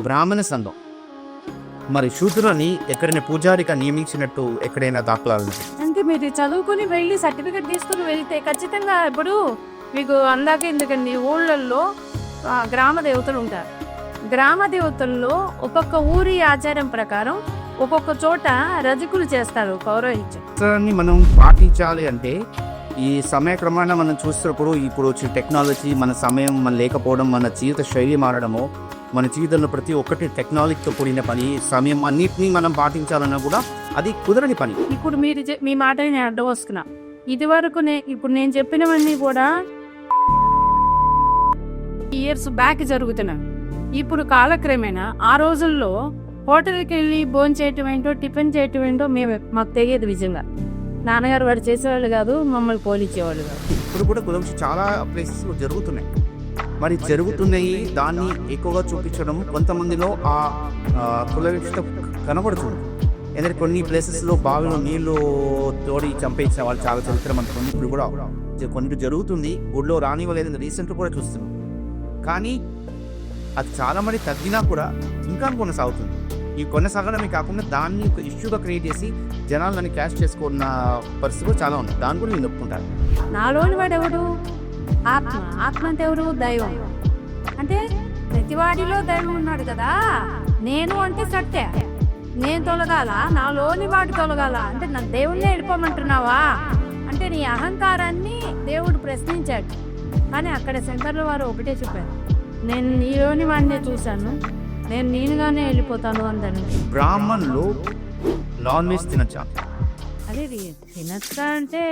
బ్రాహ్మణ సంఘం మరి శూద్రులని ఎక్కడైనా పూజారిగా నియమించినట్టు ఎక్కడైనా దాఖలాలు? అంటే మీరు చదువుకుని వెళ్ళి సర్టిఫికెట్ తీసుకుని వెళ్తే ఖచ్చితంగా ఇప్పుడు మీకు అందాక ఎందుకండి ఊళ్ళల్లో గ్రామ దేవతలు ఉంటారు. గ్రామ దేవతల్లో ఒక్కొక్క ఊరి ఆచారం ప్రకారం ఒక్కొక్క చోట రజకులు చేస్తారు పౌరోహిత్యం. మనం పాటించాలి అంటే ఈ సమయక్రమాన మనం చూస్తున్నప్పుడు ఇప్పుడు వచ్చే టెక్నాలజీ, మన సమయం మన లేకపోవడం, మన జీవిత శైలి మారడము, మన జీవితంలో ప్రతి ఒక్కటి టెక్నాలజీతో కూడిన పని, సమయం అన్నిటినీ మనం పాటించాలన్నా కూడా అది కుదరని పని. ఇప్పుడు మీరు మీ మాట నేను అడ్డం వస్తున్నా. ఇది వరకు ఇప్పుడు నేను చెప్పినవన్నీ కూడా ఇయర్స్ బ్యాక్ జరుగుతున్నాయి. ఇప్పుడు కాలక్రమేణా ఆ రోజుల్లో హోటల్కి వెళ్ళి భోజనం చేయటం ఏంటో, టిఫిన్ చేయటం ఏంటో మాకు తెలియదు. నిజంగా నాన్నగారు వాడు చేసేవాళ్ళు కాదు, మమ్మల్ని పోలిచ్చేవాళ్ళు కాదు. ఇప్పుడు కూడా కులంలో చాలా ప్లేసెస్ జరుగుతున్నాయి. మరి జరుగుతున్నాయి, దాన్ని ఎక్కువగా చూపించడం కొంతమందిలో ఆ కులవిష్ట కనబడుతుంది. ఎందుకంటే కొన్ని ప్లేసెస్లో బావిలో నీళ్లు తోడి చంపేసిన వాళ్ళు చాలా చరిత్ర అనుకోండి. ఇప్పుడు కూడా కొన్ని జరుగుతుంది, గుడిలో రానివ్వలేదని రీసెంట్ కూడా చూస్తున్నాం. కానీ అది చాలా మంది తగ్గినా కూడా ఇంకా కొనసాగుతుంది. ఈ కొనసాగడమే కాకుండా దాన్ని ఒక ఇష్యూగా క్రియేట్ చేసి జనాలు దాన్ని క్యాష్ చేసుకున్న పరిస్థితులు చాలా ఉన్నాయి. దాన్ని కూడా నేను ఒప్పుకుంటాను. నాలోని వాడు ఎవడు? ఆత్మ. ఆత్మ అంటే ఎవరు? దైవం. అంటే ప్రతివాడిలో దైవం ఉన్నాడు కదా. నేను అంటే సత్య, నేను తొలగాల, నాలోని వాడు తొలగాల అంటే నా దేవుణ్ణే వెళ్ళిపోమంటున్నావా అంటే నీ అహంకారాన్ని దేవుడు ప్రశ్నించాడు. కానీ అక్కడ శంకర్ల వారు ఒకటే చెప్పారు, నేను నీలోని వాడినే చూశాను, నేను నేనుగానే వెళ్ళిపోతాను అందని. బ్రాహ్మణులు నాన్ వెజ్ తినచ్చా? అదే తినచ్చా అంటే